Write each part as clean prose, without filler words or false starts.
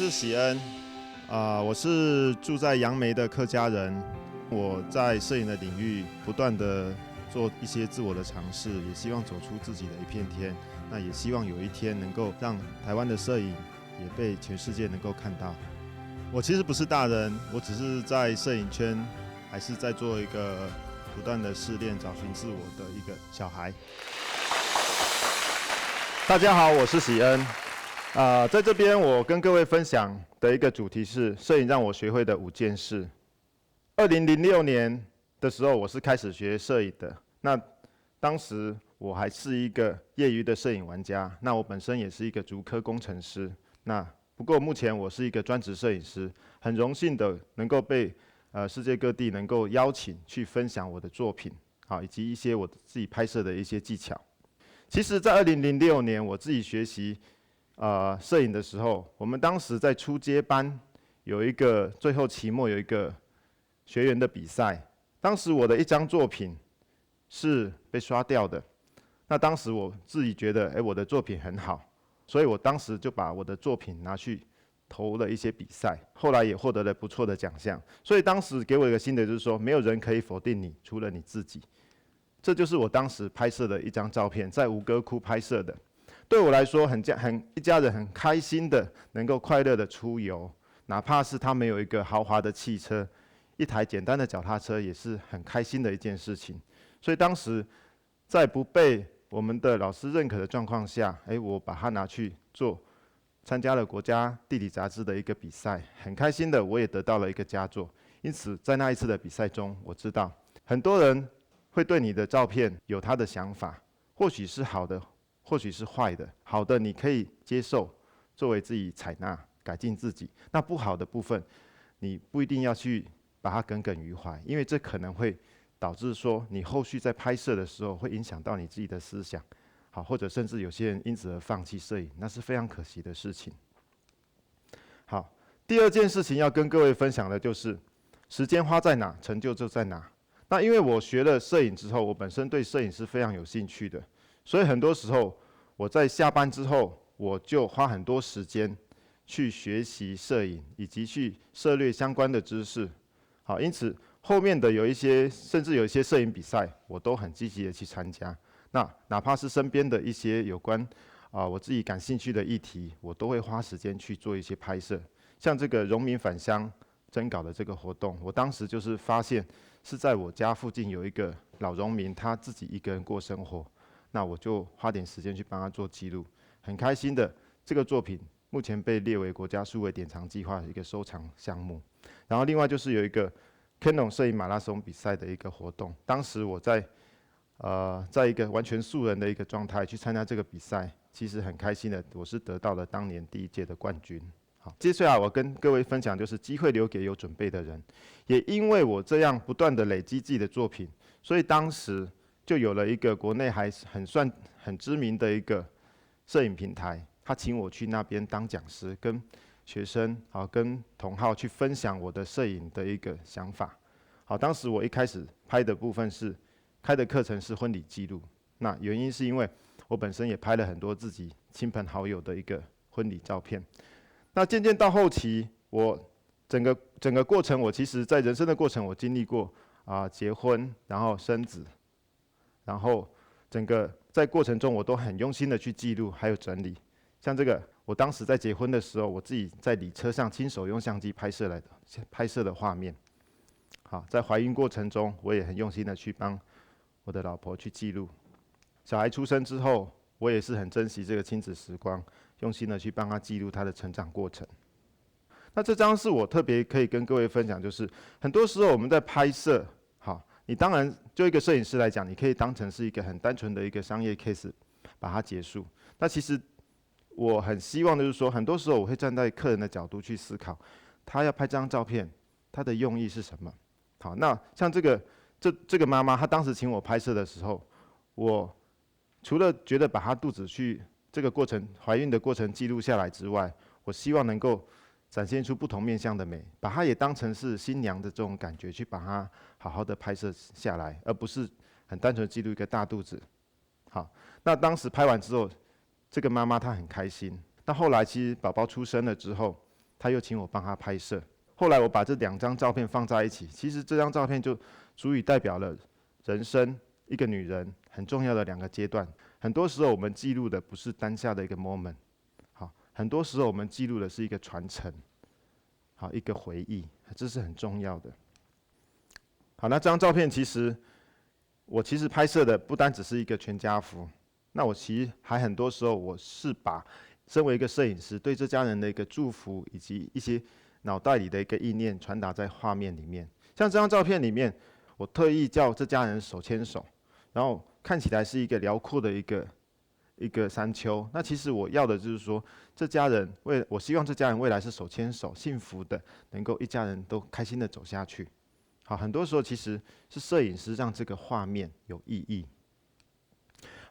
是喜恩，我是住在杨梅的客家人。我在摄影的领域不断的做一些自我的尝试，也希望走出自己的一片天。那也希望有一天能够让台湾的摄影也被全世界能够看到。我其实不是大人，我只是在摄影圈还是在做一个不断的试炼、找寻自我的一个小孩。大家好，我是喜恩。在这边我跟各位分享的一个主题是摄影让我学会的5件事。2006年的时候，我是开始学摄影的。那当时我还是一个业余的摄影玩家，那我本身也是一个竹科工程师。那不过目前我是一个专职摄影师，很荣幸的能够被世界各地能够邀请去分享我的作品，以及一些我自己拍摄的一些技巧。其实，在2006年我自己学习摄影的时候，我们当时在初阶班有一个最后期末有一个学员的比赛，当时我的一张作品是被刷掉的。那当时我自己觉得，我的作品很好，所以我当时就把我的作品拿去投了一些比赛，后来也获得了不错的奖项。所以当时给我一个心得就是说，没有人可以否定你，除了你自己。这就是我当时拍摄的一张照片，在吴哥窟拍摄的。对我来说，一家人很开心的能够快乐的出游，哪怕是他们有一个豪华的汽车，一台简单的脚踏车，也是很开心的一件事情。所以当时在不被我们的老师认可的状况下，我把它拿去参加了国家地理杂志的一个比赛，很开心的我也得到了一个佳作。因此在那一次的比赛中，我知道很多人会对你的照片有他的想法，或许是好的，或许是坏的。好的你可以接受，作为自己采纳改进自己。那不好的部分，你不一定要去把它耿耿于怀，因为这可能会导致说你后续在拍摄的时候会影响到你自己的思想，或者甚至有些人因此而放弃摄影，那是非常可惜的事情。好，第二件事情要跟各位分享的就是时间花在哪，成就就在哪。那因为我学了摄影之后，我本身对摄影是非常有兴趣的，所以很多时候我在下班之后，我就花很多时间去学习摄影，以及去涉猎相关的知识。好，因此后面的甚至有一些摄影比赛，我都很积极的去参加。那哪怕是身边的一些有关我自己感兴趣的议题，我都会花时间去做一些拍摄。像这个荣民返乡征稿的这个活动，我当时就是发现是在我家附近有一个老农民，他自己一个人过生活，那我就花点时间去帮他做记录，很开心的。这个作品目前被列为国家数位典藏计划的一个收藏项目。然后另外就是有一个 Canon 摄影马拉松比赛的一个活动，当时我在一个完全素人的一个状态去参加这个比赛，其实很开心的，我是得到了当年第1届的冠军。好，接下来我跟各位分享就是机会留给有准备的人。也因为我这样不断的累积自己的作品，所以当时就有了一个国内还算很知名的一个摄影平台，他请我去那边当讲师，跟学生跟同好去分享我的摄影的一个想法。好，当时我一开始拍的部分是开的课程是婚礼记录，那原因是因为我本身也拍了很多自己亲朋好友的一个婚礼照片。那渐渐到后期，我整个过程，我其实在人生的过程，我经历过结婚，然后生子，然后整个在过程中，我都很用心的去记录，还有整理。像这个，我当时在结婚的时候，我自己在礼车上亲手用相机拍摄的画面。好，在怀孕过程中，我也很用心的去帮我的老婆去记录。小孩出生之后，我也是很珍惜这个亲子时光，用心的去帮他记录他的成长过程。那这张是我特别可以跟各位分享，就是很多时候我们在拍摄，你当然就一个摄影师来讲，你可以当成是一个很单纯的一个商业 case 把它结束。那其实我很希望就是说，很多时候我会站在客人的角度去思考，他要拍这张照片，他的用意是什么？好，那像这个妈妈，她当时请我拍摄的时候，我除了觉得把她肚子这个过程怀孕的过程记录下来之外，我希望能够展现出不同面向的美，把它也当成是新娘的这种感觉去把它好好的拍摄下来，而不是很单纯记录一个大肚子。好，那当时拍完之后，这个妈妈她很开心。那后来其实宝宝出生了之后，他又请我帮他拍摄。后来我把这2张照片放在一起，其实这张照片就足以代表了人生一个女人很重要的2个阶段。很多时候我们记录的不是当下的一个 moment， 好，很多时候我们记录的是一个传承，好，一个回忆，这是很重要的。好，那这张照片我其实拍摄的不单只是一个全家福，那我其实还很多时候我是把身为一个摄影师对这家人的一个祝福，以及一些脑袋里的一个意念传达在画面里面。像这张照片里面，我特意叫这家人手牵手，然后看起来是一个辽阔的一个山丘。那其实我要的就是说，我希望这家人未来是手牵手，幸福的，能够一家人都开心的走下去。好，很多时候其实是摄影师让这个画面有意义。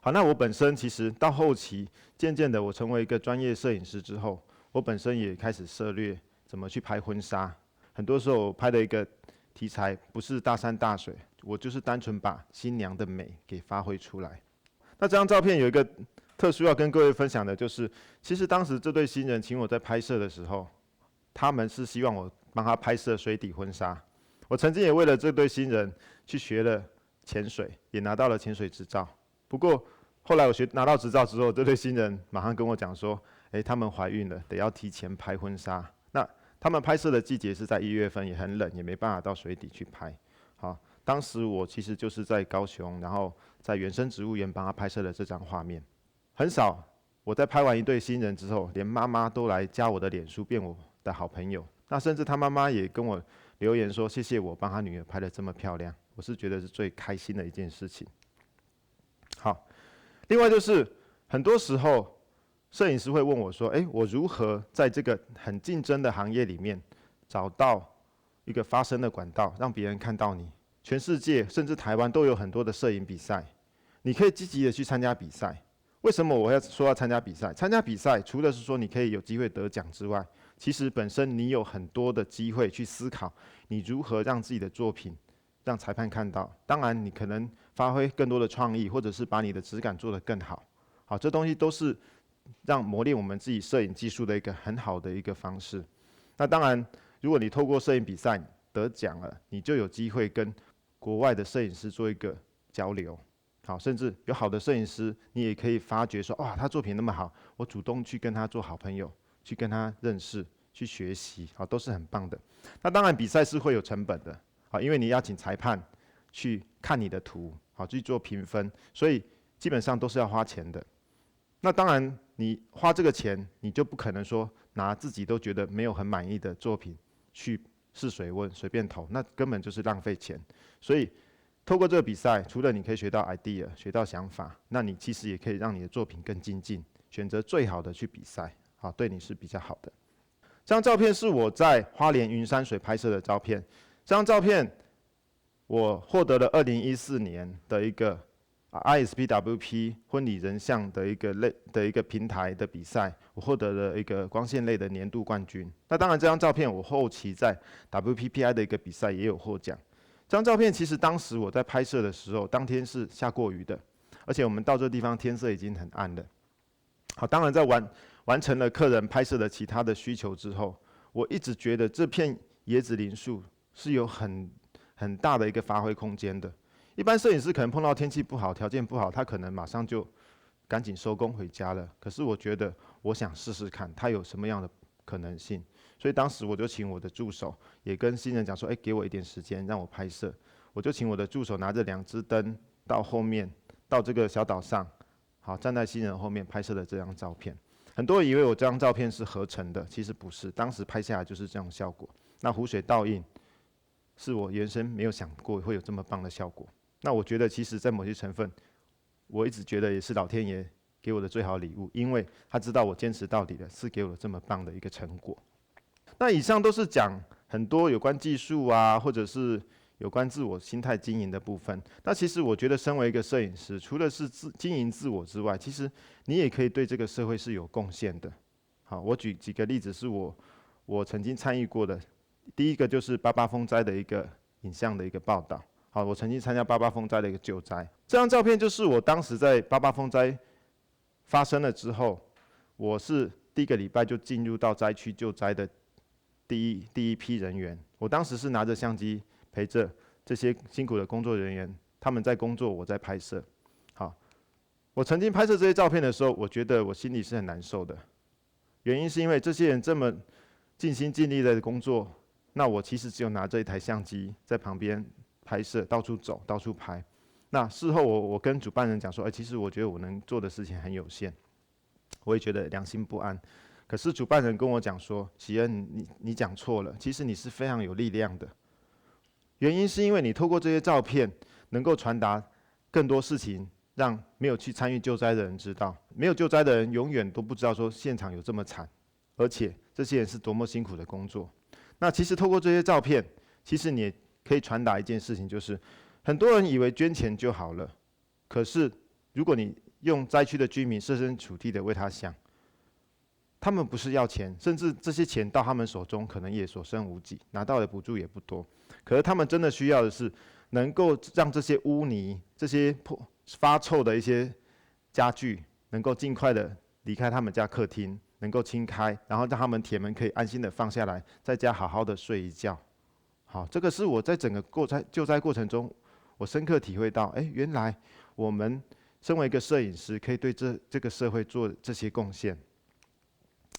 好，那我本身其实到后期，渐渐的我成为一个专业摄影师之后，我本身也开始涉猎怎么去拍婚纱。很多时候我拍的一个题材不是大山大水，我就是单纯把新娘的美给发挥出来。那这张照片有一个特殊要跟各位分享的，就是其实当时这对新人请我在拍摄的时候，他们是希望我帮他拍摄水底婚纱。我曾经也为了这对新人去学了潜水，也拿到了潜水执照。不过后来我拿到执照之后，这对新人马上跟我讲说，他们怀孕了，得要提前拍婚纱。那他们拍摄的季节是在1月份，也很冷，也没办法到水底去拍。好，当时我其实就是在高雄，然后在原生植物园帮他拍摄了这张画面。很少我在拍完一对新人之后，连妈妈都来加我的脸书，变我的好朋友。那甚至他妈妈也跟我留言说，谢谢我帮他女儿拍得这么漂亮，我是觉得是最开心的一件事情。好，另外就是很多时候摄影师会问我说，我如何在这个很竞争的行业里面找到一个发声的管道，让别人看到你。全世界甚至台湾都有很多的摄影比赛，你可以积极的去参加比赛。为什么我要说要参加比赛？参加比赛除了是说你可以有机会得奖之外，其实本身你有很多的机会去思考，你如何让自己的作品让裁判看到。当然，你可能发挥更多的创意，或者是把你的质感做得更好。好，这东西都是让磨练我们自己摄影技术的一个很好的一个方式。那当然，如果你透过摄影比赛得奖了，你就有机会跟国外的摄影师做一个交流。好，甚至有好的摄影师，你也可以发觉说，哇，他作品那么好，我主动去跟他做好朋友，去跟他认识，去学习，好，都是很棒的。那当然，比赛是会有成本的，好，因为你要请裁判去看你的图，好，去做评分，所以基本上都是要花钱的。那当然，你花这个钱，你就不可能说拿自己都觉得没有很满意的作品去试水温，随便投，那根本就是浪费钱。所以，透过这个比赛，除了你可以学到 idea， 学到想法，那你其实也可以让你的作品更精进，选择最好的去比赛，好，对你是比较好的。这张照片是我在花莲云山水拍摄的照片。这张照片我获得了2014年的一个ISPWP 婚礼人像的一个平台的比赛，我获得了一个光线类的年度冠军。那当然，这张照片我后期在 WPPI 的一个比赛也有获奖。这张照片其实当时我在拍摄的时候，当天是下过雨的，而且我们到这个地方天色已经很暗了。好，当然在完成了客人拍摄的其他的需求之后，我一直觉得这片椰子林树是有很大的一个发挥空间的。一般摄影师可能碰到天气不好、条件不好，他可能马上就赶紧收工回家了。可是我觉得，我想试试看，它有什么样的可能性。所以当时我就请我的助手，也跟新人讲说，给我一点时间让我拍摄。我就请我的助手拿着2只灯到后面，到这个小岛上，好，站在新人后面拍摄的这张照片。很多人以为我这张照片是合成的，其实不是，当时拍下来就是这样的效果。那湖水倒映，是我原先没有想过会有这么棒的效果。那我觉得，其实在某些成分，我一直觉得也是老天爷给我的最好礼物，因为他知道我坚持到底了，是给我这么棒的一个成果。那以上都是讲很多有关技术啊，或者是有关自我心态经营的部分。那其实我觉得，身为一个摄影师，除了是经营自我之外，其实你也可以对这个社会是有贡献的。好，我举几个例子，是我曾经参与过的。第一个就是88风灾的一个影像的一个报道。好，我曾经参加88风灾的一个救灾。这张照片就是我当时在88风灾发生了之后，我是第一个礼拜就进入到灾区救灾的第一批人员。我当时是拿着相机陪着这些辛苦的工作人员，他们在工作，我在拍摄。好，我曾经拍摄这些照片的时候，我觉得我心里是很难受的。原因是因为这些人这么尽心尽力的工作，那我其实只有拿着一台相机在旁边拍摄，到处走，到处拍。那事后我跟主办人讲说，其实我觉得我能做的事情很有限，我也觉得良心不安。可是主办人跟我讲说，喜恩，你讲错了，其实你是非常有力量的。原因是因为你透过这些照片，能够传达更多事情，让没有去参与救灾的人知道。没有救灾的人永远都不知道说现场有这么惨，而且这些人是多么辛苦的工作。那其实透过这些照片，其实你也可以传达一件事情，就是很多人以为捐钱就好了，可是如果你用灾区的居民设身处地的为他想，他们不是要钱，甚至这些钱到他们手中可能也所剩无几，拿到的补助也不多。可是他们真的需要的是，能够让这些污泥、这些发臭的一些家具，能够尽快的离开他们家客厅，能够清开，然后让他们铁门可以安心的放下来，在家好好的睡一觉。好，这个是我在整个救灾过程中，我深刻体会到，原来我们身为一个摄影师，可以对这个社会做这些贡献。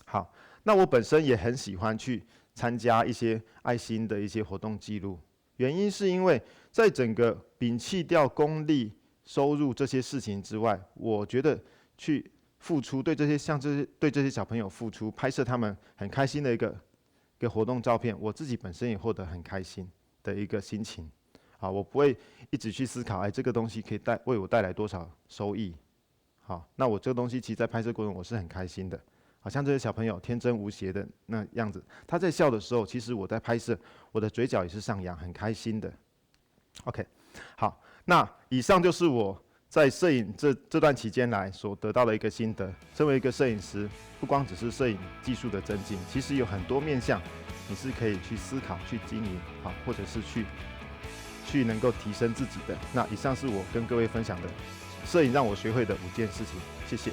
好，那我本身也很喜欢去参加一些爱心的一些活动记录，原因是因为在整个摒弃掉公利收入这些事情之外，我觉得去付出对这些小朋友付出，拍摄他们很开心的一个活动照片，我自己本身也获得很开心的一个心情。好，我不会一直去思考，这个东西可以为我带来多少收益。好，那我这个东西其实在拍摄过程我是很开心的，好像这些小朋友天真无邪的那样子，他在笑的时候，其实我在拍摄，我的嘴角也是上扬，很开心的。OK， 好，那以上就是我在摄影这段期间来所得到的一个心得。身为一个摄影师，不光只是摄影技术的增进，其实有很多面向，你是可以去思考、去经营，好，或者是去能够提升自己的。那以上是我跟各位分享的摄影让我学会的5件事情，谢谢。